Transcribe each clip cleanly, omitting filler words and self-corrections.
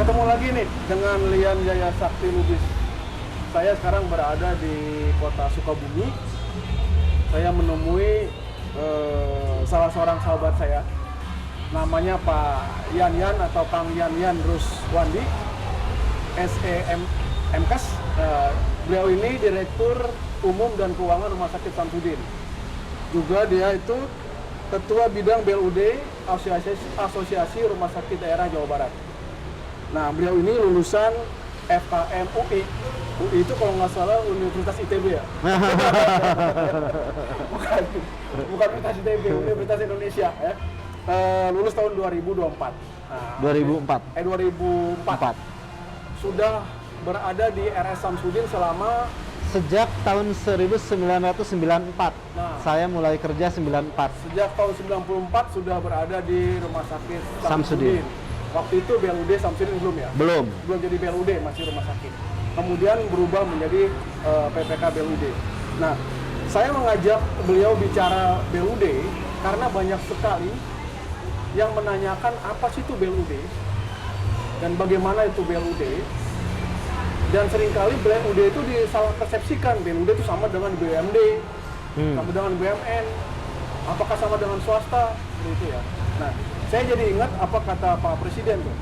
Ketemu lagi nih dengan Lian Jaya Sakti Lubis. Saya sekarang berada di kota Sukabumi. Saya menemui salah seorang sahabat saya. Namanya Pak Yan Yan atau Kang Yan Yan Ruswandi, SEMKes. Beliau ini Direktur Umum dan Keuangan Rumah Sakit Samsudin. Juga dia itu Ketua Bidang BLUD Asosiasi Rumah Sakit Daerah Jawa Barat. Nah, beliau ini lulusan FKM UI. UI itu kalau nggak salah Universitas ITB ya? bukan Universitas ITB, Universitas Indonesia ya. Lulus tahun 2024. Nah, 2004. 2004. Sudah berada di RS Samsudin selama Sejak tahun 1994. Nah. Saya mulai kerja 94. Sejak tahun 94 sudah berada di Rumah Sakit Samsudin. Samsudin. Waktu itu BLUD Samsudin belum ya? Belum. Belum jadi BLUD, masih rumah sakit. Kemudian berubah menjadi PPK BLUD. Nah, saya mengajak beliau bicara BLUD karena banyak sekali yang menanyakan apa sih itu BLUD dan bagaimana itu BLUD. Dan seringkali BLUD itu disalah persepsikan. BLUD itu sama dengan BUMD, sama dengan BUMN, apakah sama dengan swasta, gitu ya. Nah, saya jadi ingat apa kata Pak Presiden tuh.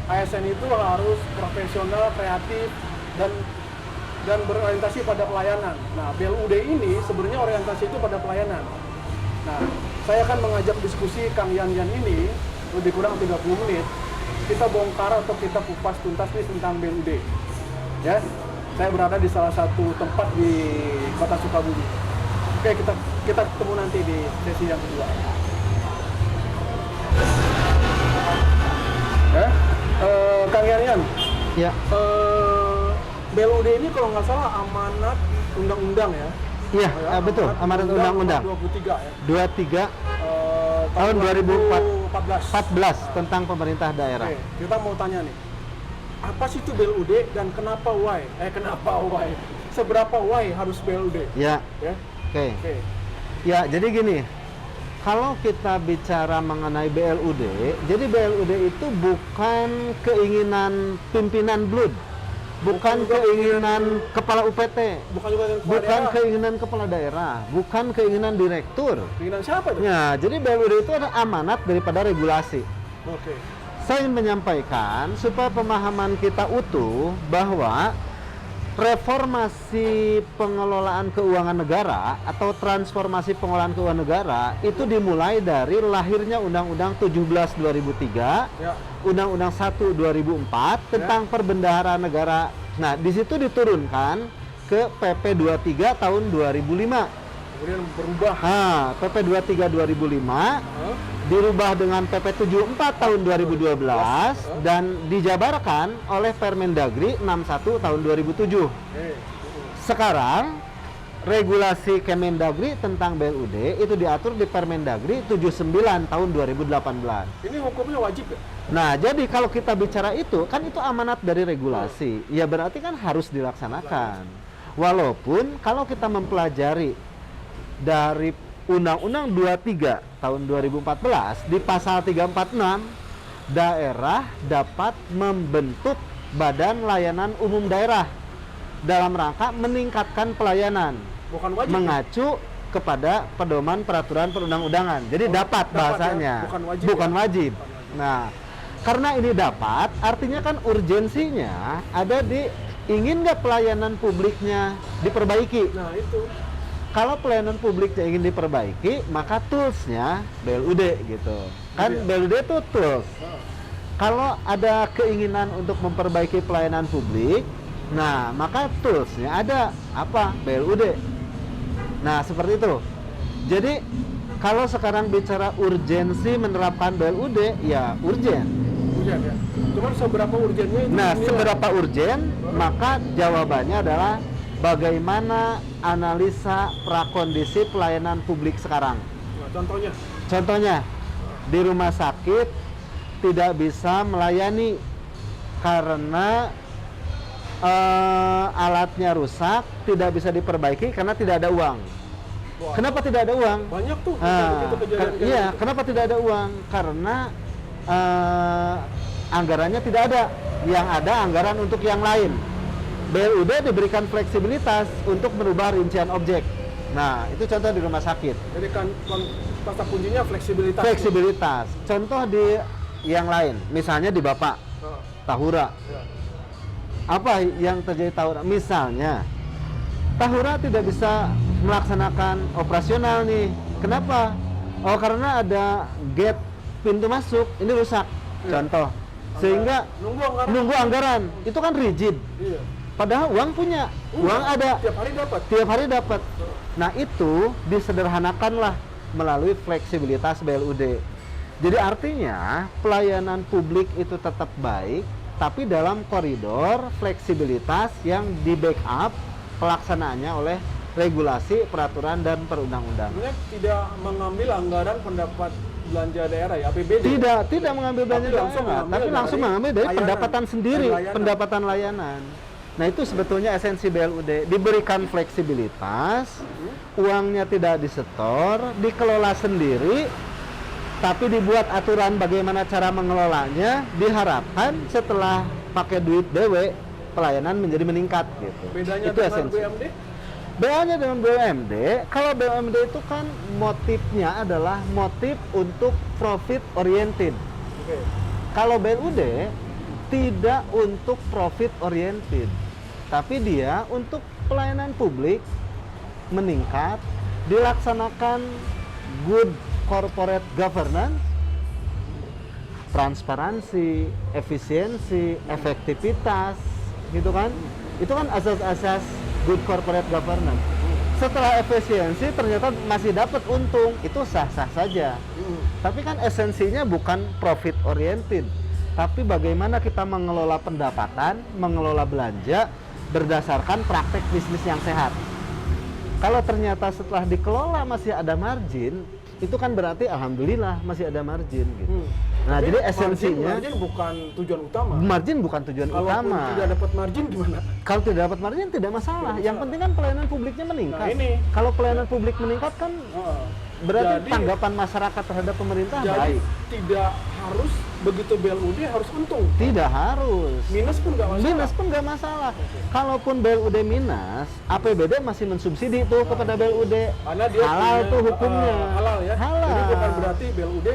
ASN itu harus profesional, kreatif, dan berorientasi pada pelayanan. Nah, BLUD ini sebenarnya orientasi itu pada pelayanan. Nah, saya akan mengajak diskusi Kang Yan Yan ini lebih kurang 30 menit. Kita bongkar atau kita kupas tuntas nih tentang BLUD. Ya, saya berada di salah satu tempat di kota Sukabumi. Oke, kita ketemu nanti di sesi yang kedua. Ya, Kang Yan Yan. Ya. BLUD ini kalau nggak salah amanat undang-undang ya? Iya, betul. Amanat undang-undang 23 ya? 23 tahun 2014 tentang pemerintah daerah. Oke, kita mau tanya nih. Apa sih itu BLUD dan kenapa why? Kenapa why? Seberapa why harus BLUD? Ya. Ya? Oke. Oke. Ya, jadi gini. Kalau kita bicara mengenai BLUD, jadi BLUD itu bukan keinginan pimpinan BLUD, bukan keinginan kepala UPT, bukan keinginan kepala daerah, bukan keinginan direktur. Keinginan siapa itu? Ya, jadi BLUD itu ada amanat daripada regulasi. Oke. Saya ingin menyampaikan supaya pemahaman kita utuh bahwa reformasi pengelolaan keuangan negara atau transformasi pengelolaan keuangan negara itu dimulai dari lahirnya Undang-Undang 17 2003, Ya. Undang-Undang 1 2004 tentang perbendaharaan negara. Nah, di situ diturunkan ke PP 23 tahun 2005. Kemudian berubah. Nah, PP 23 2005 dirubah dengan PP 74 tahun 2012 dan dijabarkan oleh Permendagri 61 tahun 2007. Sekarang regulasi Kemendagri tentang BLUD itu diatur di Permendagri 79 tahun 2018. Ini hukumnya wajib ya? Nah, jadi kalau kita bicara itu, kan itu amanat dari regulasi. Ya berarti kan harus dilaksanakan. Walaupun kalau kita mempelajari dari Undang-Undang 23 tahun 2014 di pasal 346, daerah dapat membentuk Badan Layanan Umum Daerah dalam rangka meningkatkan pelayanan. Bukan wajib. Mengacu kepada pedoman peraturan perundang-undangan. Jadi dapat bahasanya. Ya? Bukan wajib. Bukan ya? wajib. Nah, karena ini dapat, artinya kan urgensinya ada di ingin nggak pelayanan publiknya diperbaiki. Nah, itu. Kalau pelayanan publiknya ingin diperbaiki, maka toolsnya BLUD gitu. Kan BLUD itu tools. Kalau ada keinginan untuk memperbaiki pelayanan publik, nah maka toolsnya ada apa? BLUD. Nah seperti itu. Jadi kalau sekarang bicara urgensi menerapkan BLUD, ya urgen. Urgen ya. Cuman seberapa urgennya itu? Nah dinilai? seberapa urgen, maka jawabannya adalah bagaimana analisa prakondisi pelayanan publik sekarang. Nah, contohnya? Contohnya, di rumah sakit tidak bisa melayani karena alatnya rusak, tidak bisa diperbaiki karena tidak ada uang. Wah, Kenapa tidak ada uang? banyak tuh. Iya, kenapa tidak ada uang? Karena anggarannya tidak ada. Yang ada anggaran untuk yang lain. BLUD diberikan fleksibilitas untuk merubah rincian objek. Nah, itu contoh di rumah sakit. Jadi kan kata kuncinya fleksibilitas. Fleksibilitas. Contoh di yang lain, misalnya di Bapak, Tahura. Ya. Apa yang terjadi Tahura? Misalnya, Tahura tidak bisa melaksanakan operasional nih. Kenapa? Oh, karena ada gate pintu masuk, ini rusak. Ya. Contoh. Sehingga nunggu anggaran. Itu kan rigid. Iya. Padahal uang punya, uang ada. Tiap hari dapat. Tiap hari dapat. Nah, itu disederhanakanlah melalui fleksibilitas BLUD. Jadi artinya pelayanan publik itu tetap baik, tapi dalam koridor fleksibilitas yang di backup pelaksanaannya oleh regulasi, peraturan, dan perundang-undang. Sebenarnya tidak mengambil anggaran pendapat belanja daerah ya, APBD. Tidak mengambil belanja daerah, tapi langsung mengambil dari layanan. pendapatan sendiri, Layanan. pendapatan layanan. Nah, itu sebetulnya esensi BLUD, diberikan fleksibilitas, uangnya tidak disetor, dikelola sendiri, tapi dibuat aturan bagaimana cara mengelolanya, diharapkan setelah pakai duit BW, pelayanan menjadi meningkat gitu. Bedanya itu dengan esensi. BUMD? Bedanya dengan BUMD, kalau BUMD itu kan motifnya adalah motif untuk profit oriented. Oke. Kalau BLUD tidak untuk profit oriented, tapi dia untuk pelayanan publik meningkat, dilaksanakan good corporate governance, transparansi, efisiensi, efektivitas, gitu kan? Itu kan asas-asas good corporate governance. Setelah efisiensi ternyata masih dapat untung, itu sah-sah saja. Tapi kan esensinya bukan profit oriented, tapi bagaimana kita mengelola pendapatan, mengelola belanja berdasarkan praktek bisnis yang sehat. Kalau ternyata setelah dikelola masih ada margin, itu kan berarti alhamdulillah masih ada margin gitu. Nah, Tapi jadi esensinya margin bukan tujuan utama. margin bukan tujuan Kalaupun utama. tidak dapat margin gimana? Kalau tidak dapat margin tidak masalah. Yang penting kan pelayanan publiknya meningkat. Nah, ini. Kalau pelayanan publik meningkat kan berarti Jadi- tanggapan masyarakat terhadap pemerintah Jadi baik. tidak harus begitu BLUD harus untung. Tidak harus. Minus pun nggak masalah. Minus pun nggak masalah. Kalaupun BLUD minus, APBD masih mensubsidi tuh kepada BLUD. Karena dia Halal punya, tuh hukumnya. halal ya. Halal. Jadi bukan berarti BLUD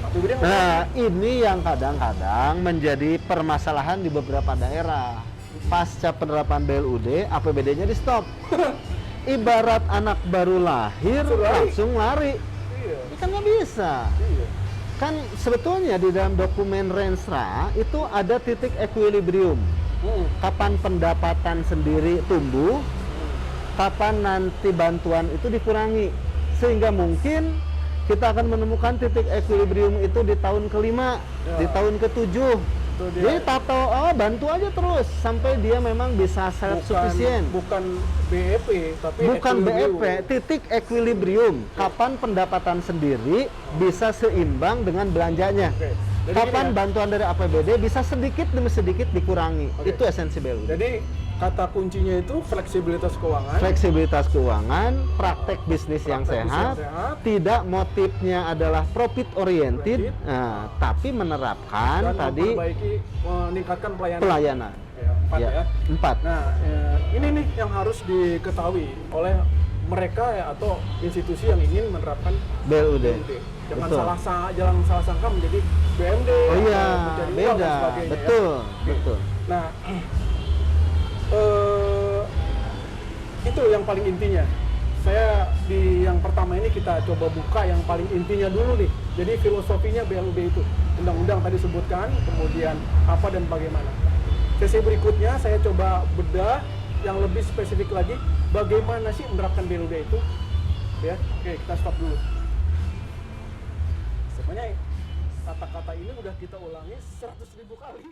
APBD nggak Nah, ini yang kadang-kadang menjadi permasalahan di beberapa daerah. Pasca penerapan BLUD, APBD-nya di stop. Ibarat anak baru lahir langsung lari. Iya. Ini kan nggak bisa. Iya. Kan sebetulnya di dalam dokumen Renstra itu ada titik equilibrium. Kapan pendapatan sendiri tumbuh, kapan nanti bantuan itu dikurangi. Sehingga mungkin kita akan menemukan titik equilibrium itu di tahun kelima, di tahun ketujuh. Itu dia. Jadi bantu aja terus sampai dia memang bisa self-sufficient. Bukan BEP, tapi Bukan equilibrium. BEP, titik equilibrium. Kapan pendapatan sendiri bisa seimbang dengan belanjanya. Oke. Jadi Kapan gini ya, bantuan dari APBD bisa sedikit demi sedikit dikurangi. Oke. Itu esensi BLUD. Jadi kata kuncinya itu fleksibilitas keuangan. Fleksibilitas keuangan, praktek bisnis yang Praktek bisnis sehat, yang sehat. tidak motifnya adalah profit oriented, Oriented. tapi menerapkan dan tadi meningkatkan pelayanan. pelayanan. Ya, 4 ya. 4. Nah, ini nih yang harus diketahui oleh mereka ya atau institusi yang ingin menerapkan BLUD. Jangan Betul. jangan salah sangka menjadi BMD. Oh iya, atau menjadi uang dan beda. sebagainya, ya. Betul, betul. Nah, itu yang paling intinya. Saya di yang pertama ini kita coba buka yang paling intinya dulu nih. Jadi filosofinya BLUD itu, undang-undang tadi sebutkan, kemudian apa dan bagaimana. Sesi berikutnya saya coba bedah yang lebih spesifik lagi, bagaimana sih menerapkan BLUD itu. Ya, oke kita stop dulu. Sebenarnya kata-kata ini udah kita ulangi 100.000 kali.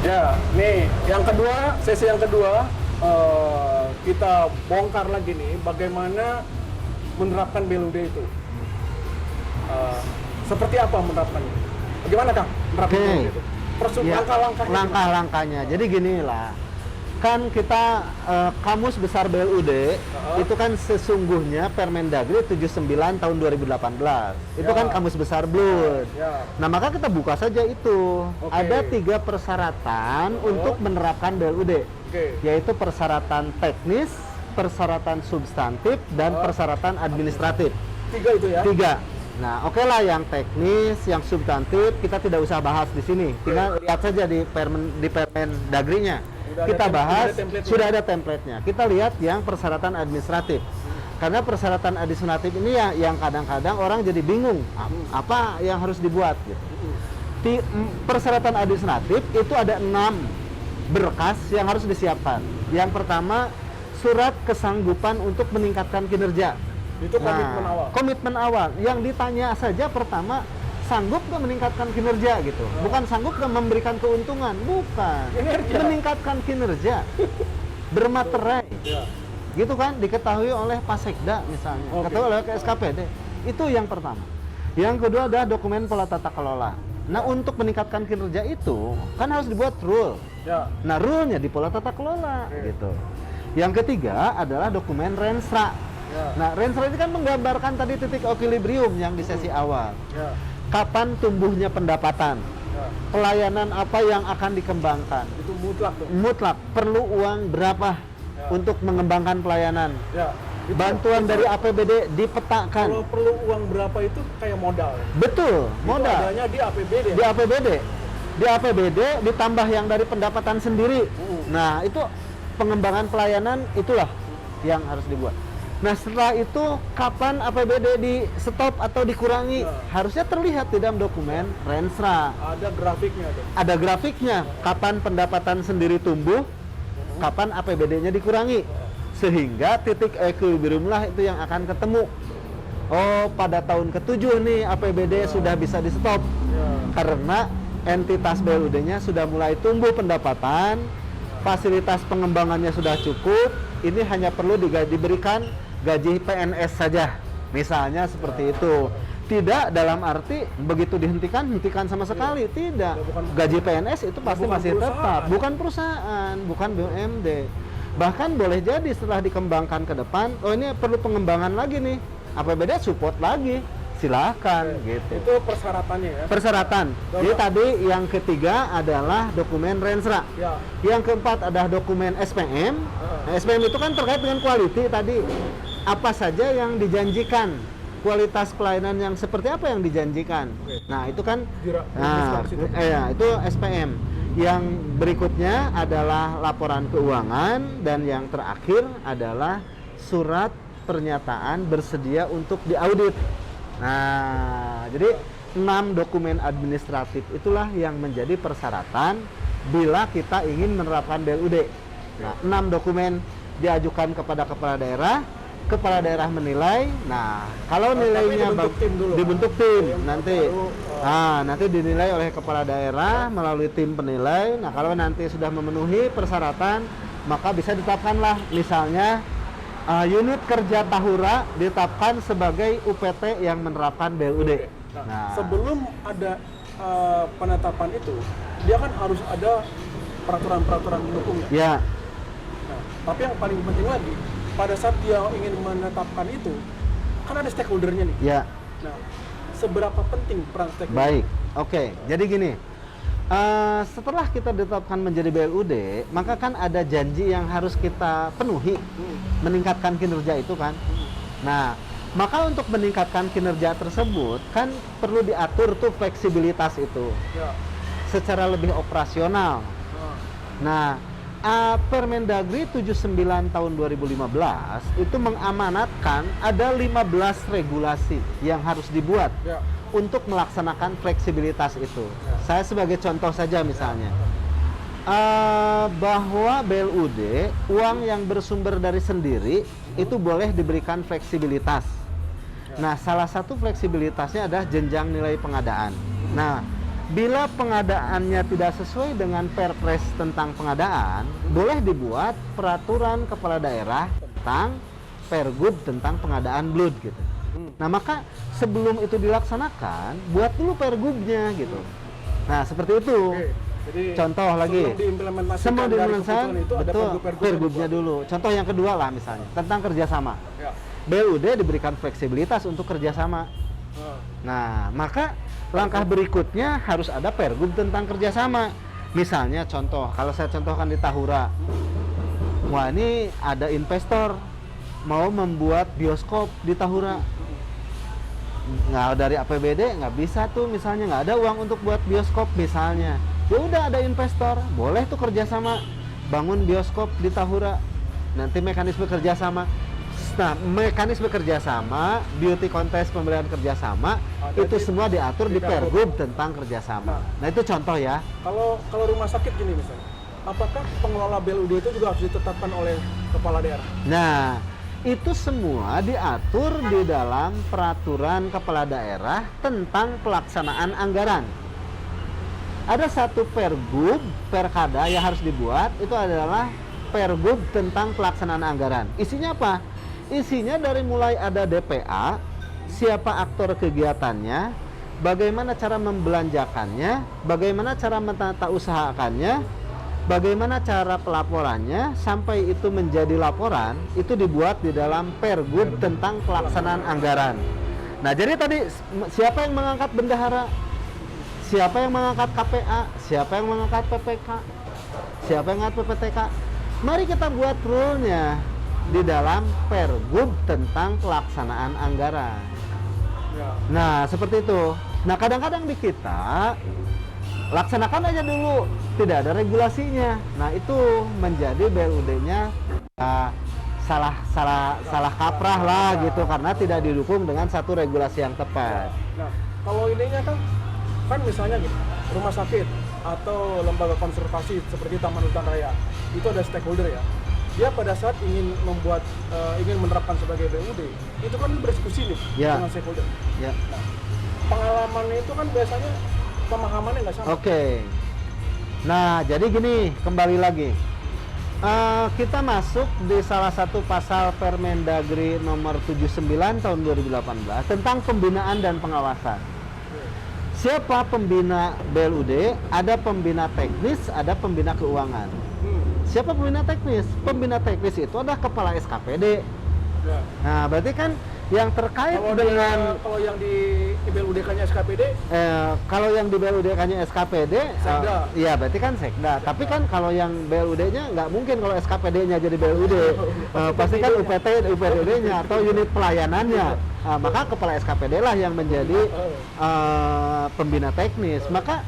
Ya, nih yang kedua, sesi yang kedua kita bongkar lagi nih bagaimana menerapkan BLUD itu. Seperti apa menerapkannya? Bagaimana Kang menerapkan Oke. BLUD itu? Ya, Langkah-langkahnya. langkah-langkahnya. Jadi gini lah, kan kita Kamus Besar BLUD itu kan sesungguhnya Permendagri 79 tahun 2018. Itu kan Kamus Besar Blood. Nah, maka kita buka saja itu. Ada 3 persyaratan untuk menerapkan BLUD. Yaitu persyaratan teknis, persyaratan substantif, dan persyaratan administratif. 3 itu ya? 3. Nah, oke lah yang teknis, yang substantif kita tidak usah bahas di sini. Tinggal lihat saja di Permendagrinya. Kita bahas, sudah ada template-nya. Kita lihat yang persyaratan administratif. Karena persyaratan administratif ini ya yang kadang-kadang orang jadi bingung apa yang harus dibuat gitu. Persyaratan administratif itu ada 6 berkas yang harus disiapkan. Yang pertama, surat kesanggupan untuk meningkatkan kinerja. Itu komitmen awal. Komitmen awal. Yang ditanya saja pertama, sanggup nggak meningkatkan kinerja gitu. Bukan sanggup nggak memberikan keuntungan, bukan. Kinerja. Meningkatkan kinerja, bermaterai. Gitu kan, diketahui oleh Pasekda misalnya, ketahui oleh SKPD. Itu yang pertama. Yang kedua adalah dokumen pola tata kelola. Nah, untuk meningkatkan kinerja itu kan harus dibuat rule. Nah, rule-nya di pola tata kelola gitu. Yang ketiga adalah dokumen Renstra. Nah, Renstra ini kan menggambarkan tadi titik equilibrium yang di sesi awal. Kapan tumbuhnya pendapatan, pelayanan apa yang akan dikembangkan. Itu mutlak tuh. Mutlak, perlu uang berapa untuk mengembangkan pelayanan. Bantuan dari APBD dipetakan. Kalau perlu uang berapa itu kayak modal. Betul, modal. Itu adanya di APBD. Di APBD. Di APBD ditambah yang dari pendapatan sendiri. Nah, itu pengembangan pelayanan itulah yang harus dibuat. Nah, setelah itu kapan APBD di stop atau dikurangi? Harusnya terlihat di dalam dokumen Renstra. Ada grafiknya tuh. Ada grafiknya, kapan pendapatan sendiri tumbuh, kapan APBD-nya dikurangi. Sehingga titik equilibrium lah itu yang akan ketemu. Oh, pada tahun ke-7 nih APBD sudah bisa di stop. Karena entitas BLUD-nya sudah mulai tumbuh pendapatan, fasilitas pengembangannya sudah cukup, ini hanya perlu diberikan gaji PNS saja, misalnya seperti itu. Tidak dalam arti begitu dihentikan, hentikan sama sekali, tidak. Gaji PNS itu pasti masih tetap, bukan perusahaan, bukan BUMD. Bahkan boleh jadi setelah dikembangkan ke depan, oh ini perlu pengembangan lagi nih, APBD support lagi, silahkan gitu. Itu persyaratannya ya? Persyaratan. Jadi tadi yang ketiga adalah dokumen Renstra. Yang keempat adalah dokumen SPM. Nah, SPM itu kan terkait dengan quality tadi. Apa saja yang dijanjikan, kualitas pelayanan yang seperti apa yang dijanjikan. Nah, itu kan itu SPM. Yang berikutnya adalah laporan keuangan dan yang terakhir adalah surat pernyataan bersedia untuk diaudit. Nah, jadi 6 dokumen administratif itulah yang menjadi persyaratan bila kita ingin menerapkan BLUD. Nah, 6 dokumen diajukan kepada kepala daerah menilai. Nah, kalau nilainya dibentuk tim nanti. Nanti dinilai oleh kepala daerah melalui tim penilai. Nah, kalau nanti sudah memenuhi persyaratan, maka bisa ditetapkanlah misalnya unit kerja Tahura ditetapkan sebagai UPT yang menerapkan BLUD. Nah, sebelum ada penetapan itu, dia kan harus ada peraturan-peraturan pendukungnya. Ya. Nah, tapi yang paling penting lagi, pada saat dia ingin menetapkan itu, kan ada stakeholder-nya nih. Ya. Nah, seberapa penting peran stakeholder? Baik, oke. Jadi gini, setelah kita ditetapkan menjadi BLUD, maka kan ada janji yang harus kita penuhi, meningkatkan kinerja itu kan. Nah, maka untuk meningkatkan kinerja tersebut kan perlu diatur tuh fleksibilitas itu, secara lebih operasional. Nah, Permendagri 79 tahun 2015 itu mengamanatkan ada 15 regulasi yang harus dibuat untuk melaksanakan fleksibilitas itu. Saya sebagai contoh saja misalnya, bahwa BLUD uang yang bersumber dari sendiri itu boleh diberikan fleksibilitas. Nah, salah satu fleksibilitasnya adalah jenjang nilai pengadaan. Nah, bila pengadaannya tidak sesuai dengan Perpres tentang pengadaan, boleh dibuat peraturan kepala daerah tentang Pergub tentang pengadaan BLUD gitu. Nah, maka sebelum itu dilaksanakan, buat dulu Pergubnya gitu. Nah, seperti itu. Jadi Contoh lagi. sebelum diimplementasikan Semua dari diimplementasikan, keputusan itu ada betul, pergub-pergub pergubnya yang dulu. Contoh yang kedua lah misalnya, tentang kerjasama. Ya. BUD diberikan fleksibilitas untuk kerjasama. Nah, maka langkah berikutnya harus ada pergub tentang kerjasama. Misalnya contoh, kalau saya contohkan di Tahura, wah ini ada investor mau membuat bioskop di Tahura. Nggak dari APBD nggak bisa tuh, misalnya nggak ada uang untuk buat bioskop misalnya. Ya udah ada investor, boleh tuh kerjasama bangun bioskop di Tahura. Nanti mekanisme kerjasama. Nah, mekanisme kerjasama, beauty contest, pembelian kerjasama, itu semua diatur di pergub tentang kerjasama. Nah itu contoh ya. Kalau rumah sakit gini misalnya, apakah pengelola BLUD itu juga harus ditetapkan oleh kepala daerah? Nah, itu semua diatur di dalam peraturan kepala daerah tentang pelaksanaan anggaran. Ada satu pergub, perkada yang harus dibuat, itu adalah pergub tentang pelaksanaan anggaran. Isinya apa? Isinya dari mulai ada DPA, siapa aktor kegiatannya, bagaimana cara membelanjakannya, bagaimana cara menata usahakannya, bagaimana cara pelaporannya, sampai itu menjadi laporan, itu dibuat di dalam pergub tentang pelaksanaan anggaran. Nah, jadi tadi siapa yang mengangkat bendahara, siapa yang mengangkat KPA, siapa yang mengangkat PPK, siapa yang mengangkat PPTK. Mari kita buat rule-nya di dalam pergub tentang pelaksanaan anggaran. Nah, seperti itu. Nah, kadang-kadang di kita laksanakan aja dulu, tidak ada regulasinya. Nah, itu menjadi BLUD-nya salah kaprah lah gitu, karena tidak didukung dengan satu regulasi yang tepat. Nah, kalau ininya kan misalnya gitu, rumah sakit atau lembaga konservasi seperti Taman Hutan Raya, itu ada stakeholder ya. Dia pada saat ingin menerapkan sebagai BUD, itu kan berdiskusi nih dengan stakeholder. Ya. Nah, pengalamannya itu kan biasanya pemahamannya nggak sama. Oke. Nah, jadi gini, kembali lagi. Kita masuk di salah satu pasal Permendagri nomor 79 tahun 2018 tentang pembinaan dan pengawasan. Siapa pembina BLUD? Ada pembina teknis, ada pembina keuangan. Siapa pembina teknis? Pembina teknis itu adalah kepala SKPD. Ya. Nah, berarti kan yang terkait kalau yang di BLUDK-nya SKPD, kalau yang di BLUDK-nya SKPD, Sekda. Iya berarti kan Sekda. Tapi kan kalau yang BLUD-nya nggak mungkin kalau SKPD-nya jadi BLUD, pasti kan UPTD-nya atau unit pelayanannya. Maka kepala SKPD lah yang menjadi pembina teknis. Maka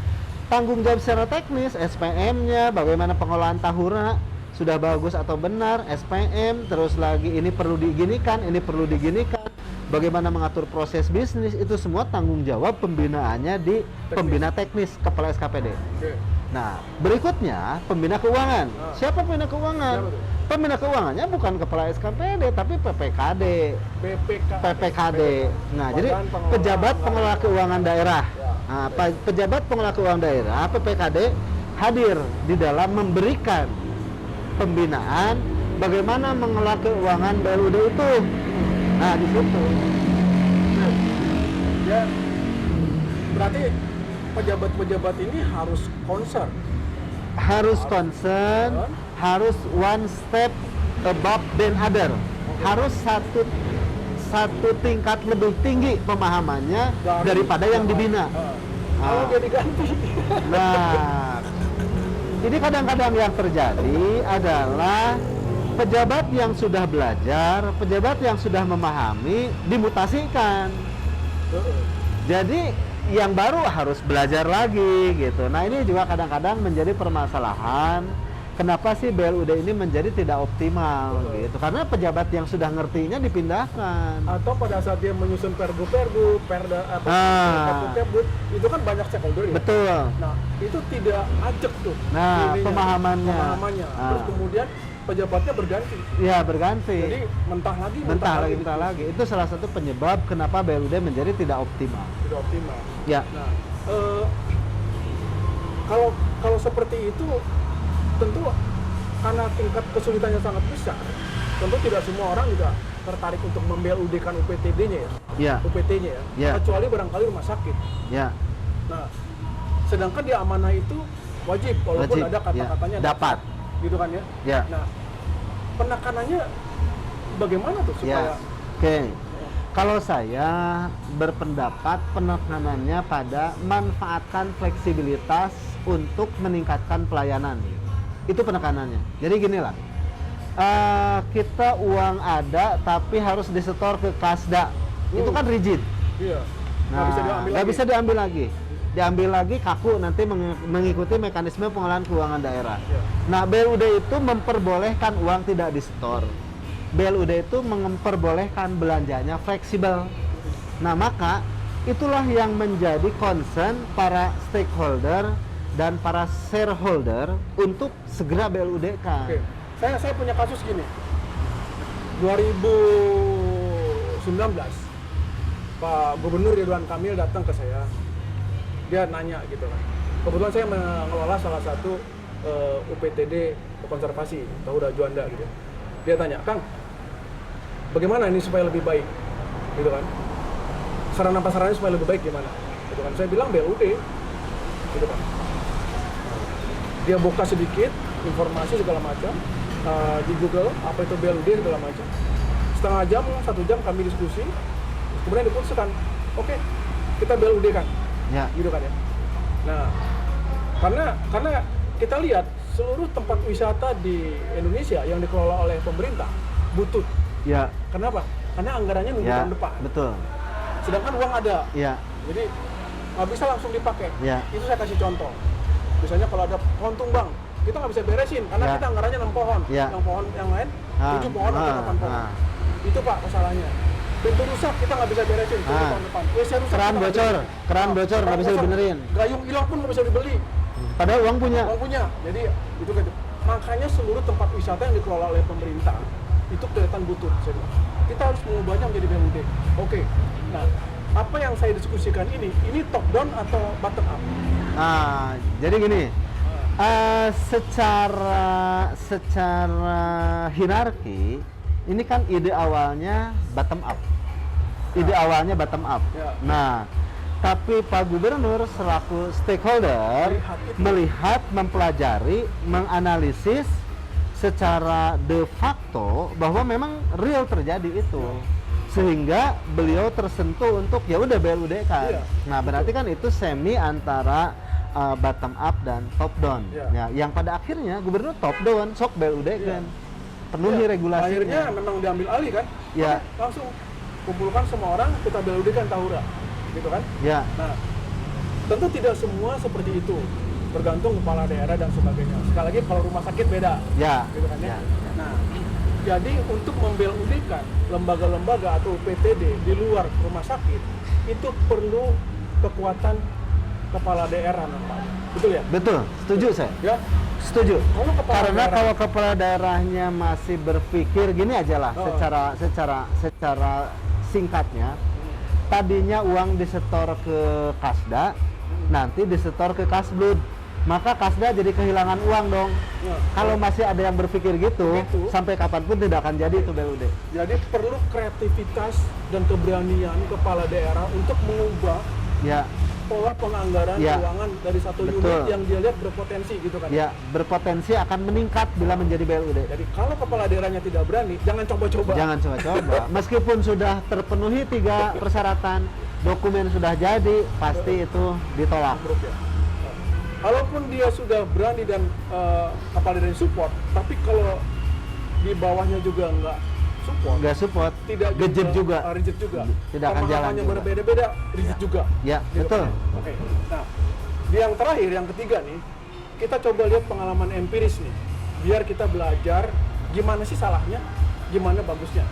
tanggung jawab secara teknis, SPM-nya, bagaimana pengelolaan Tahura, sudah bagus atau benar, SPM, terus lagi ini perlu diginikan, ini perlu diginikan, bagaimana mengatur proses bisnis, itu semua tanggung jawab pembinaannya di pembina teknis, kepala SKPD. Nah, berikutnya pembina keuangan. Siapa pembina keuangan? Pembina keuangannya bukan kepala SKPD, tapi PPKD. PPKD. Nah, jadi pejabat pengelola keuangan daerah. Nah, pejabat pengelola keuangan daerah, PPKD, hadir di dalam memberikan pembinaan bagaimana mengelola keuangan BLUD itu. Nah, di situ. Ya, berarti pejabat-pejabat ini harus concern. Harus one step above than other. Harus satu tingkat lebih tinggi pemahamannya daripada yang dibina. Kalau dia diganti. Nah, ini kadang-kadang yang terjadi adalah pejabat yang sudah belajar, pejabat yang sudah memahami, dimutasikan. Jadi yang baru harus belajar lagi gitu. Nah, ini juga kadang-kadang menjadi permasalahan. Kenapa sih BLUD ini menjadi tidak optimal gitu? Karena pejabat yang sudah ngertinya dipindahkan. Atau pada saat dia menyusun pergub, perda, itu kan banyak stakeholder ya. Betul. Nah, itu tidak ajak tuh. Nah, pemahamannya. Terus kemudian pejabatnya berganti. Iya, berganti. Jadi mentah lagi. Itu salah satu penyebab kenapa BLUD menjadi tidak optimal. Tidak optimal. Ya. Nah, kalau seperti itu, tentu karena tingkat kesulitannya sangat besar, tentu tidak semua orang juga tertarik untuk membeludkan UPTD-nya ya. Ya. UPT-nya ya. Ya. Kecuali barangkali rumah sakit. Ya. Nah, sedangkan di amanah itu wajib walaupun Wajib, ada kata-katanya ya. Dapat. gitu kan ya. Ya. Nah, penekanannya bagaimana tuh supaya Ya. Oke. Kalau saya berpendapat penekanannya pada manfaatkan fleksibilitas untuk meningkatkan pelayanan. Itu penekanannya. Jadi gini lah, kita uang ada tapi harus disetor ke Kasda. Itu kan rigid. iya, Nggak bisa diambil lagi. Diambil lagi kaku nanti mengikuti mekanisme pengelolaan keuangan daerah. Iya. Nah, BLUD itu memperbolehkan uang tidak disetor. BLUD itu memperbolehkan belanjanya fleksibel. Nah, maka itulah yang menjadi concern para stakeholder dan para shareholder untuk segera BLUD kan. Oke. Saya punya kasus gini. 2019 Pak Gubernur Ridwan Kamil datang ke saya. Dia nanya gitu kan. Kebetulan saya mengelola salah satu UPTD konservasi, Tahura Juanda gitu. Dia tanya, "Kang, bagaimana ini supaya lebih baik?" Gitu kan. Sarana prasarannya supaya lebih baik gimana? Gitu kan. Saya bilang BLUD. Gitu kan. Dia buka sedikit informasi segala macam di Google apa itu BLUD segala macam. Setengah jam, 1 jam kami diskusi. Kemudian diputuskan, oke, kita BLUD kan. Ya. Gitu kan ya. Nah, karena kita lihat seluruh tempat wisata di Indonesia yang dikelola oleh pemerintah butut. Ya. Kenapa? Karena anggarannya nunggu Ya. tahun depan. Betul. Sedangkan uang ada. Ya. Jadi nggak bisa langsung dipakai. Ya. Itu saya kasih contoh. Misalnya kalau ada pohon tumbang, kita nggak bisa beresin karena Ya. kita anggarannya 6 pohon. Ya. Yang pohon yang lain 7 pohon atau 8 pohon. ah. Itu Pak masalahnya. Pintu rusak kita nggak bisa beresin tahun depan. WC rusak Keran kita nggak bocor, bisa. keran bocor nggak bisa kosong. dibenerin. Gayung hilang pun nggak bisa dibeli. Padahal uang punya. Uang punya. Jadi itu gitu. Makanya seluruh tempat wisata yang dikelola oleh pemerintah itu kelihatan butut. Saya bilang. Kita harus mengubahnya menjadi BUD. Oke. Nah, apa yang saya diskusikan ini top down atau bottom up? Jadi gini, secara hierarki ini kan ide awalnya bottom up. Ide awalnya bottom up. Ya. Nah, tapi Pak Gubernur selaku stakeholder melihat, mempelajari, menganalisis secara de facto bahwa memang real terjadi itu. Sehingga beliau tersentuh untuk ya udah BLUD kan. Iya. Nah, berarti kan itu semi antara bottom up dan top down. Iya. Ya, yang pada akhirnya gubernur top down sok BLUD kan. Penuhi Ya, regulasinya. akhirnya memang diambil alih kan? Ya. Oke, langsung kumpulkan semua orang, kita BLUD kan Tahura, gitu kan? Ya. Nah, tentu tidak semua seperti itu, bergantung kepala daerah dan sebagainya. Sekali lagi kalau rumah sakit beda, Ya. gitu kan ya? Ya. Nah, jadi untuk membeludkan lembaga-lembaga atau PTD di luar rumah sakit itu perlu kekuatan kepala daerah nampaknya, betul ya? Betul, setuju saya. Ya, Setuju. Kalau kepala Karena daerah- kalau kepala daerahnya masih berpikir gini aja lah, Oh. secara singkatnya, tadinya uang disetor ke Kasda, nanti disetor ke Kasblud, maka Kasda jadi kehilangan uang dong. Ya. Kalau masih ada yang berpikir gitu, Begitu. sampai kapanpun tidak akan jadi itu BUD. Jadi perlu kreativitas dan keberanian kepala daerah untuk mengubah Ya, pola penganggaran Ya. keuangan dari satu Betul. unit yang dia lihat berpotensi gitu kan. ya berpotensi akan meningkat bila menjadi BUD. Jadi kalau kepala daerahnya tidak berani, jangan coba-coba. Jangan coba-coba. Meskipun sudah terpenuhi 3 persyaratan, dokumen sudah jadi, pasti itu ditolak. Ambruk ya. Nah, kalaupun dia sudah berani dan kepala daerah support, tapi kalau di bawahnya juga nggak support, Nggak support, tidak rigid juga. rigid juga. Tidak akan jalan Pemahamannya juga. berbeda-beda, rigid juga. Ya, Gitu betul. kan ya? Oke. Nah, di yang terakhir, yang ketiga nih, kita coba lihat pengalaman empiris nih, biar kita belajar gimana sih salahnya, gimana bagusnya,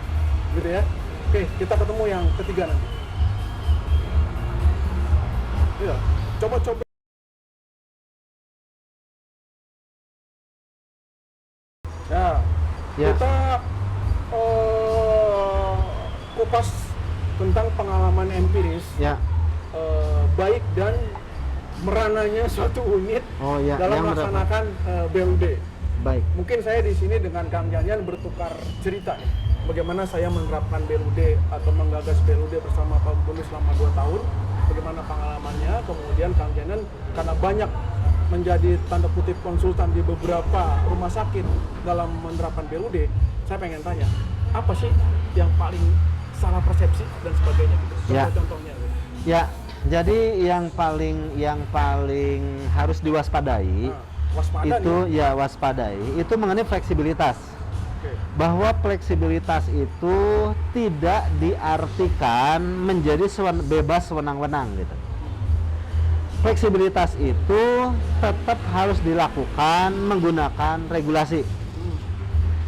gitu ya. Oke, kita ketemu yang ketiga nanti. Iya, coba-coba. Ya, Ya. kita kupas tentang pengalaman empiris Ya. baik dan merananya suatu unit Oh ya, dalam yang berapa? melaksanakan BUD. Baik. Mungkin saya di sini dengan Kang Janjan bertukar cerita nih, bagaimana saya menerapkan BUD atau menggagas BUD bersama Pak Gubernur selama 2 tahun, bagaimana pengalamannya. Kemudian Kang Janjan karena banyak menjadi tanda kutip konsultan di beberapa rumah sakit dalam menerapkan BLUD, saya pengen tanya, apa sih yang paling salah persepsi dan sebagainya gitu? Ya. Contoh-contohnya gitu. Ya, jadi yang paling harus diwaspadai Waspada itu nih. ya waspadai itu mengenai fleksibilitas. Oke. Bahwa fleksibilitas itu tidak diartikan menjadi bebas sewenang-wenang gitu. Fleksibilitas itu tetap harus dilakukan menggunakan regulasi.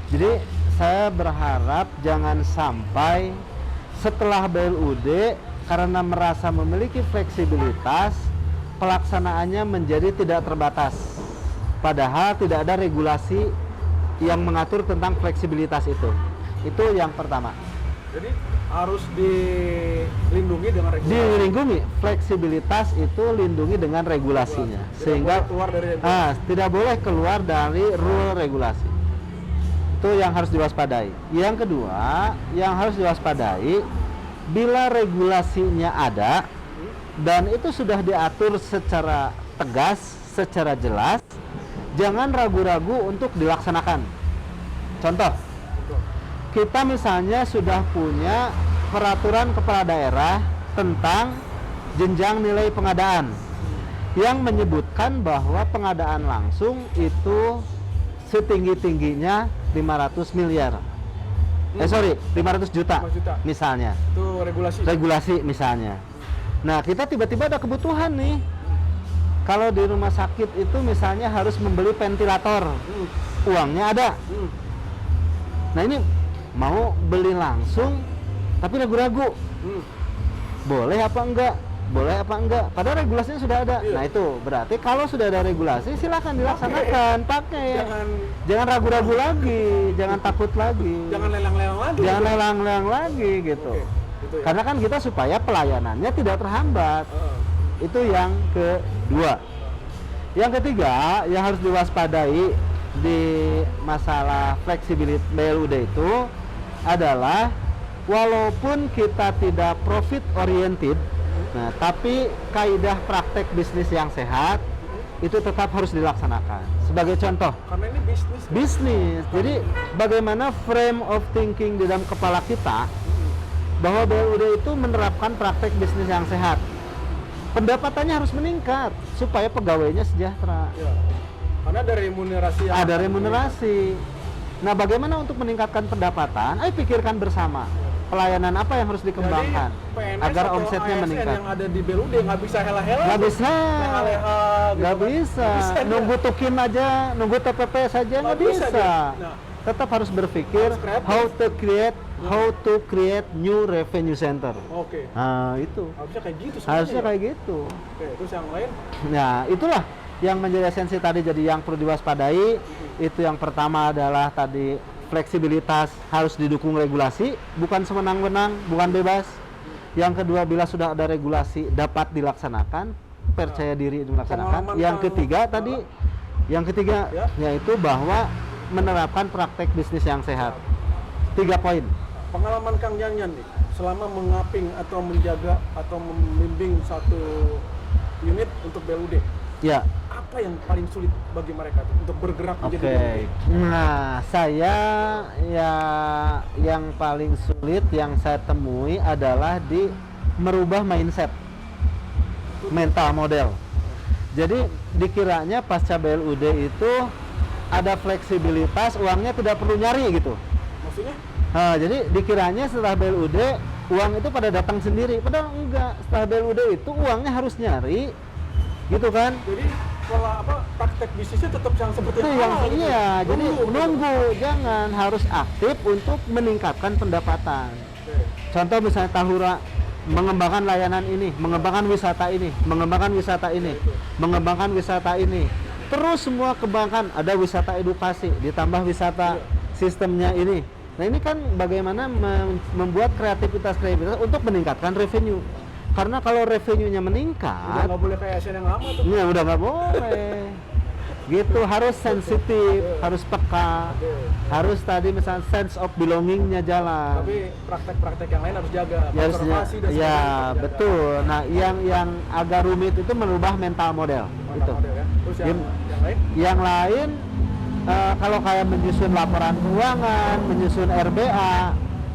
Jadi saya berharap jangan sampai setelah BLUD karena merasa memiliki fleksibilitas, pelaksanaannya menjadi tidak terbatas. Padahal tidak ada regulasi yang mengatur tentang fleksibilitas itu. Itu yang pertama. Jadi harus dilindungi dengan regulasi. Dilindungi fleksibilitas itu lindungi dengan regulasinya, Tidak sehingga boleh keluar dari regulasi. tidak boleh keluar dari rule regulasi. Itu yang harus diwaspadai. Yang kedua, yang harus diwaspadai bila regulasinya ada dan itu sudah diatur secara tegas, secara jelas, jangan ragu-ragu untuk dilaksanakan. Contoh, Betul. kita misalnya sudah punya peraturan kepala daerah tentang jenjang nilai pengadaan yang menyebutkan bahwa pengadaan langsung itu setinggi-tingginya 500 miliar. 500 juta 5 juta. misalnya. Itu Regulasi misalnya. Nah, kita tiba-tiba ada kebutuhan nih. Kalau di rumah sakit itu misalnya harus membeli ventilator. Uangnya ada. Nah, ini mau beli langsung tapi ragu-ragu. Boleh apa enggak? Boleh apa enggak? Padahal regulasinya sudah ada. Iya. Nah, itu berarti kalau sudah ada regulasi silakan dilaksanakan, pakai. Jangan ragu-ragu lagi, jangan takut lagi. Jangan lelang-lelang lagi. Jangan lelang-lelang lagi gitu. Oke, gitu ya. Karena kan kita supaya pelayanannya tidak terhambat. Itu yang kedua. Yang ketiga yang harus diwaspadai di masalah fleksibilitas BLUD itu adalah walaupun kita tidak profit oriented, nah tapi kaidah praktek bisnis yang sehat itu tetap harus dilaksanakan. Sebagai contoh, Karena ini bisnis. bisnis. Jadi bagaimana frame of thinking di dalam kepala kita bahwa BLUD itu menerapkan praktek bisnis yang sehat. Pendapatannya harus meningkat supaya pegawainya sejahtera. Ya. Karena ada remunerasi yang Ada remunerasi. Nah, bagaimana untuk meningkatkan pendapatan? Ayo pikirkan bersama. Pelayanan apa yang harus dikembangkan Jadi, PNS agar atau omsetnya ASN meningkat? yang ada di BLUD nggak bisa hela-hela. Nggak bisa. Leha-leha gitu Nggak kan. bisa. Nggak bisa, Nunggu tukin aja, nunggu TPP saja nggak bisa bisa. dia. Nah. Tetap harus berpikir Harus kreatif. how to create new revenue center. Oke. Nah, itu. Harusnya kayak gitu sebenarnya Harusnya ya? kayak gitu. Oke, terus yang lain? Nah, itulah yang menjadi esensi tadi. Jadi yang perlu diwaspadai itu yang pertama adalah tadi fleksibilitas harus didukung regulasi, bukan semenang-menang, bukan bebas. Yang kedua, bila sudah ada regulasi dapat dilaksanakan, percaya diri dilaksanakan. Pengalaman Yang ketiga Ya. yaitu bahwa menerapkan praktek bisnis yang sehat. 3 poin. Pengalaman Kang Yanyan nih, selama mengaping atau menjaga atau membimbing satu unit untuk BLUD, Ya. apa yang paling sulit bagi mereka tuh untuk bergerak Oke. menjadi BLUD? Nah, saya yang paling sulit yang saya temui adalah di merubah mindset, mental model. Jadi dikiranya pasca BLUD itu ada fleksibilitas, uangnya tidak perlu nyari gitu. Maksudnya? Nah, jadi dikiranya setelah BLUD uang itu pada datang sendiri, padahal enggak. Setelah BLUD itu uangnya harus nyari, gitu kan? Jadi pola praktek bisnisnya tetap yang seperti Itu yang yang awal gitu. iya, jadi Nunggu. nunggu, jangan, harus aktif untuk meningkatkan pendapatan. Oke. Contoh misalnya Tahura mengembangkan layanan ini, mengembangkan wisata ini, mengembangkan wisata ini, mengembangkan wisata ini. Terus semua kembangkan, ada wisata edukasi, ditambah wisata sistemnya ini. Nah, ini kan bagaimana membuat kreativitas untuk meningkatkan revenue. Karena kalau revenue-nya Udah meningkat, nggak boleh kayak ASN yang lama tuh. ya udah nggak boleh. Gitu, harus sensitif, harus peka, harus tadi misalnya sense of belonging-nya jalan. Tapi praktek-praktek yang lain harus jaga. Ya, harus Konservasi dan ya sebagainya harus jaga. betul. Nah, yang agak rumit itu merubah mental model. Mental Itu. model ya. Terus Yang lain? Yang lain kalau kayak menyusun laporan keuangan, menyusun RBA,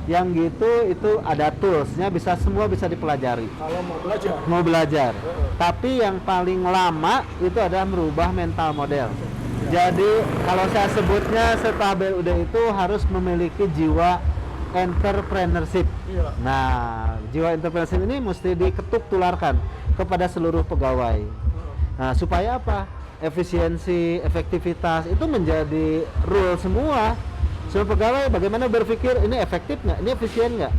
yang gitu itu ada toolsnya, semua bisa dipelajari. Kalau mau belajar. Mau belajar. Tapi yang paling lama itu adalah merubah mental model. Jadi kalau saya sebutnya setelah BLUD itu harus memiliki jiwa entrepreneurship. Iya. Nah, jiwa entrepreneurship ini mesti diketuk tularkan kepada seluruh pegawai. Nah, supaya apa? Efisiensi, efektivitas itu menjadi rule semua. Semua pegawai bagaimana berpikir ini efektif nggak, ini efisien nggak,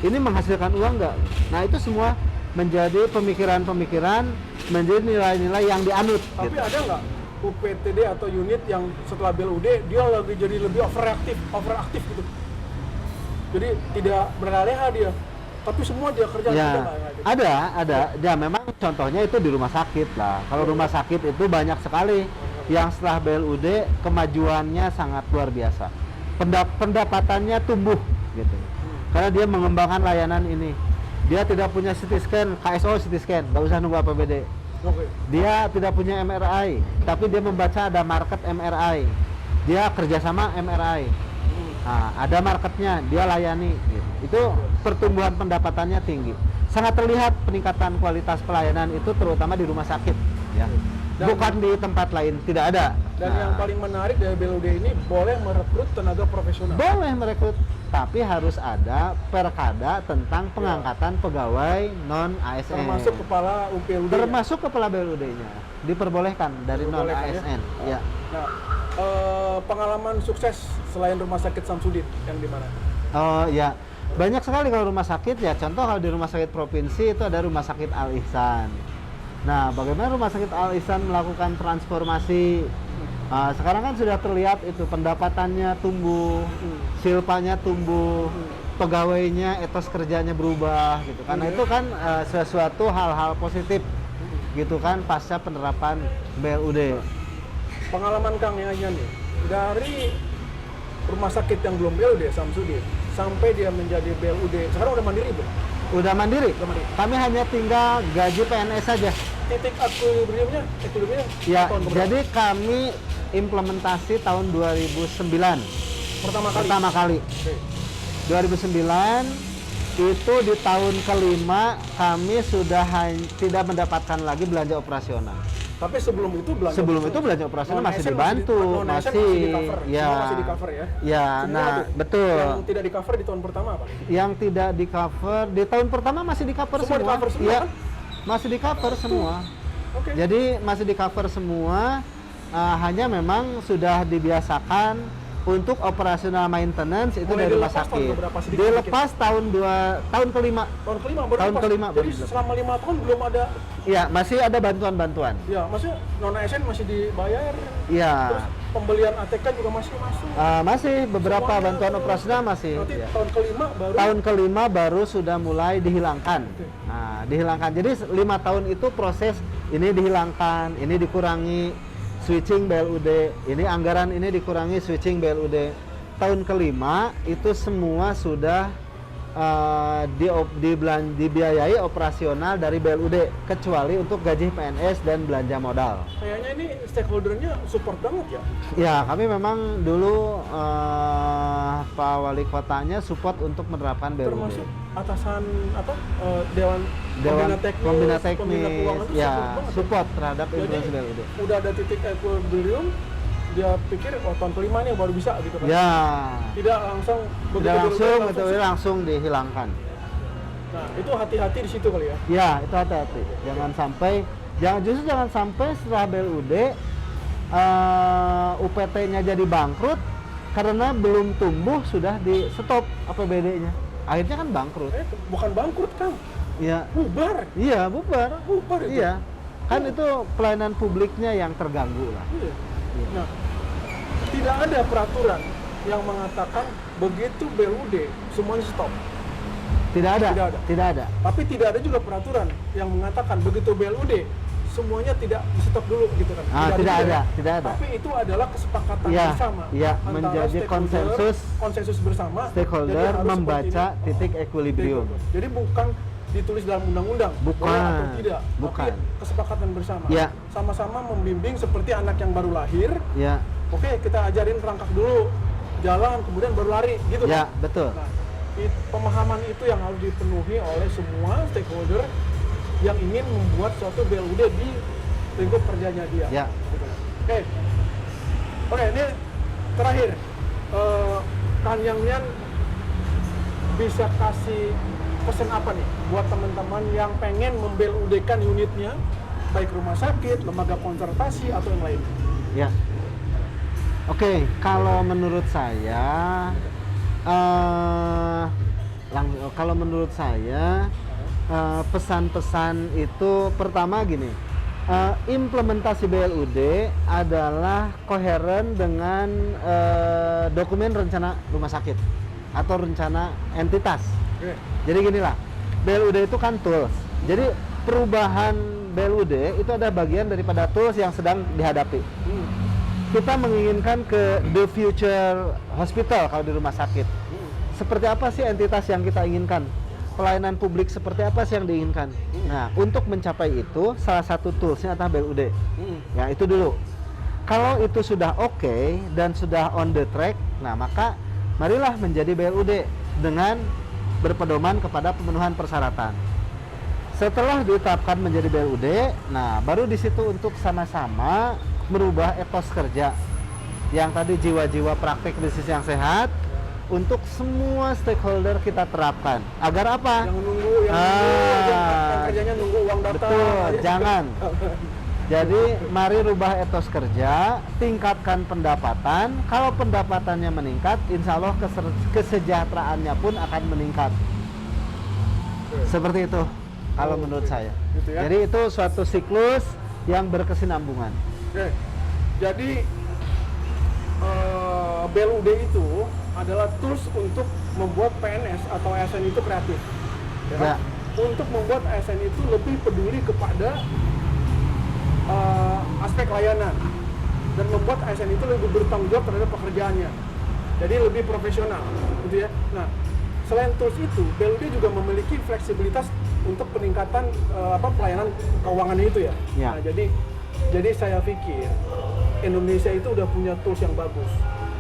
ini menghasilkan uang nggak. Nah itu semua menjadi pemikiran-pemikiran, menjadi nilai-nilai yang dianut. Tapi Gitu. ada nggak UPTD atau unit yang setelah BLUD dia lagi jadi lebih overaktif gitu? Jadi tidak berleha dia, tapi semua dia kerja. Ya, gitu. ada. Ya memang contohnya itu di rumah sakit lah. Kalau rumah sakit itu banyak sekali yang setelah BLUD kemajuannya sangat luar biasa. Pendapatannya tumbuh gitu. Karena dia mengembangkan layanan ini. Dia tidak punya CT scan, KSO CT scan, nggak usah nunggu APBD. Oke. Dia tidak punya MRI, tapi dia membaca ada market MRI. Dia kerjasama MRI. Nah, ada marketnya, dia layani. Gitu. Itu pertumbuhan pendapatannya tinggi. Sangat terlihat peningkatan kualitas pelayanan itu terutama di rumah sakit. Ya. Bukan di tempat lain, tidak ada. Dan yang paling menarik dari BLUD ini boleh merekrut tenaga profesional. Boleh merekrut, tapi harus ada perkada tentang pengangkatan pegawai non ASN. Termasuk kepala UPLUD. Termasuk kepala BLUD-nya. Diperbolehkan dari non ASN. Ya. Nah, pengalaman sukses selain Rumah Sakit Samsudin yang di mana? Oh ya, banyak sekali kalau rumah sakit ya. Contoh kalau di rumah sakit provinsi itu ada Rumah Sakit Al Ihsan. Nah, bagaimana Rumah Sakit Al Ihsan melakukan transformasi? Sekarang kan sudah terlihat itu pendapatannya tumbuh, silpanya tumbuh, pegawainya etos kerjanya berubah gitu. Karena itu kan sesuatu hal-hal positif gitu kan pasca penerapan BLUD. Pengalaman Kang Yayan nih, dari rumah sakit yang belum BLUD Samsudin sampai dia menjadi BLUD, sekarang udah mandiri bro? Udah mandiri. Udah mandiri. Kami hanya tinggal gaji PNS saja. Titik equilibriumnya Ya, tahun berapa? jadi kami implementasi tahun 2009 pertama kali. Oke. 2009 itu di tahun kelima kami sudah tidak mendapatkan lagi belanja operasional. Tapi sebelum itu belanja operasional masih Non-ASN dibantu, masih masih di cover. ya. Semua masih di cover ya. Ya, Semua nah tuh. betul. Yang tidak di cover di tahun pertama apa? Yang tidak di cover di tahun pertama masih di cover Semua semua. di-cover semua, Ya, kan? masih di cover semua. Oke. Jadi masih di cover semua. Hanya memang sudah dibiasakan untuk operasional maintenance itu Mulai dari rumah dilepas tahun sakit. berapa? Sedikit Dilepas tahun kelima. Tahun kelima baru Tahun lepas. kelima Jadi baru dilepas. selama 5 tahun belum ada. Iya, masih ada bantuan-bantuan. Ya, maksudnya non ASN masih dibayar. Iya. Terus pembelian ATK juga masih masuk. Masih beberapa Semuanya, bantuan operasional masih. Nanti Ya. tahun kelima baru. Tahun kelima baru sudah mulai dihilangkan. Oke. Nah, dihilangkan. Jadi 5 tahun itu proses ini dihilangkan, ini dikurangi, switching BLUD, ini anggaran ini dikurangi, switching BLUD. Tahun kelima itu semua sudah dibiayai operasional dari BLUD kecuali untuk gaji PNS dan belanja modal. Kayaknya ini stakeholdernya support banget ya. Ya, kami memang dulu Pak Wali Kotanya support untuk menerapkan BLUD. Termasuk atasan Dewan Pembina Pembina Keuangan itu ya support banget. support terhadap Jadi influence BLUD. udah ada titik equilibrium, dia pikir tahun kelima nih baru bisa gitu kan. Ya, Tidak langsung tidak langsung, begitu betul langsung dihilangkan. Nah, itu hati-hati di situ kali ya. Ya, itu hati-hati. Jangan sampai setelah BLUD UPT-nya jadi bangkrut karena belum tumbuh sudah di stop APBD-nya. Akhirnya kan bangkrut. Bukan bangkrut kan, Iya. bubar. Iya, bubar. Bubar itu. Iya. Kan itu pelayanan publiknya yang terganggu lah. Iya. Iya. Nah, tidak ada peraturan yang mengatakan begitu BLUD semuanya stop. Tidak ada. Tidak ada. Tidak ada. Tapi tidak ada juga peraturan yang mengatakan begitu BLUD semuanya tidak di stop dulu gitu kan. Tidak juga. ada. Tapi itu adalah kesepakatan Iya, bersama. iya, Antara menjadi konsensus bersama. Jadi Stakeholder harus membaca seperti ini. titik equilibrium. Jadi bukan ditulis dalam undang-undang Bukan. boleh atau tidak, Bukan. tapi kesepakatan bersama. Ya. Sama-sama membimbing seperti anak yang baru lahir. Ya, Oke, kita ajarin merangkak dulu, jalan, kemudian baru lari, gitu ya, kan? betul. Nah, pemahaman itu yang harus dipenuhi oleh semua stakeholder yang ingin membuat suatu BLUD di lingkup kerjanya dia. Ya. Gitu. Oke, ini terakhir, Kang Yang Mian bisa kasih pesan apa nih buat teman-teman yang pengen membeludkan unitnya, baik rumah sakit, lembaga konservasi atau yang lain? Ya. Oke, kalau menurut saya, kalau menurut saya pesan-pesan itu pertama gini, implementasi BLUD adalah koheren dengan dokumen rencana rumah sakit atau rencana entitas. Oke. Jadi ginilah, BLUD itu kan tools. Jadi perubahan BLUD itu ada bagian daripada tools yang sedang dihadapi. Kita menginginkan ke the future hospital kalau di rumah sakit. Seperti apa sih entitas yang kita inginkan? Pelayanan publik seperti apa sih yang diinginkan? Nah, untuk mencapai itu, salah satu toolsnya adalah BLUD. Ya, itu dulu. Kalau itu sudah oke dan sudah on the track, nah maka marilah menjadi BLUD dengan berpedoman kepada pemenuhan persyaratan. Setelah ditetapkan menjadi BLUD, nah baru di situ untuk sama-sama merubah etos kerja yang tadi jiwa-jiwa praktik bisnis yang sehat untuk semua stakeholder kita terapkan. Agar apa? Yang nunggu, yang kerjanya nunggu uang datang. Betul, jangan. Jadi mari rubah etos kerja, tingkatkan pendapatan. Kalau pendapatannya meningkat, insya Allah kesejahteraannya pun akan meningkat. Seperti itu kalau menurut saya. Gitu ya? Jadi itu suatu siklus yang berkesinambungan. Oke. Jadi BLUD itu adalah tools untuk membuat PNS atau ASN itu kreatif. Ya kan? Ya. Untuk membuat ASN itu lebih peduli kepada aspek layanan dan membuat ASN itu lebih bertanggung jawab terhadap pekerjaannya. Jadi lebih profesional, gitu ya. Nah, selain tools itu, BLUD juga memiliki fleksibilitas untuk peningkatan pelayanan keuangan itu ya. Ya. Nah, jadi saya pikir Indonesia itu udah punya tools yang bagus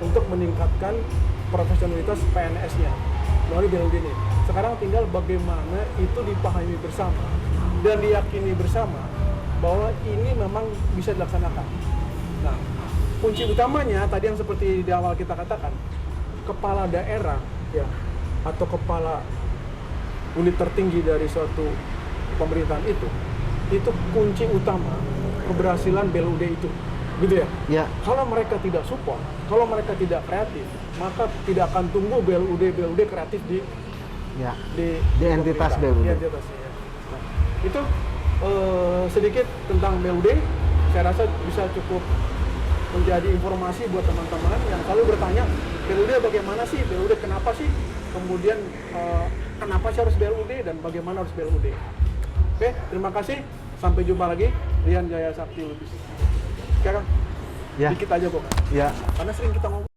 untuk meningkatkan profesionalitas PNS-nya melalui BLUD ini. Sekarang tinggal bagaimana itu dipahami bersama dan diyakini bersama bahwa ini memang bisa dilaksanakan. Nah, kunci utamanya tadi yang seperti di awal kita katakan, kepala daerah ya atau kepala unit tertinggi dari suatu pemerintahan itu kunci utama keberhasilan BLUD itu, gitu ya. Ya. Kalau mereka tidak support, kalau mereka tidak kreatif, maka tidak akan tumbuh BLUD kreatif di entitas pemerintah, BLUD. di entitasnya. Nah, itu sedikit tentang BLUD. Saya rasa bisa cukup menjadi informasi buat teman-teman yang selalu bertanya, BLUD bagaimana sih? BLUD kenapa sih? Kemudian kenapa sih harus BLUD dan bagaimana harus BLUD? Oke, terima kasih. Sampai jumpa lagi. Rian Jaya Sakti Lubis. Oke, Kang? Ya. Dikit aja kok. Ya. Karena sering kita ngomong.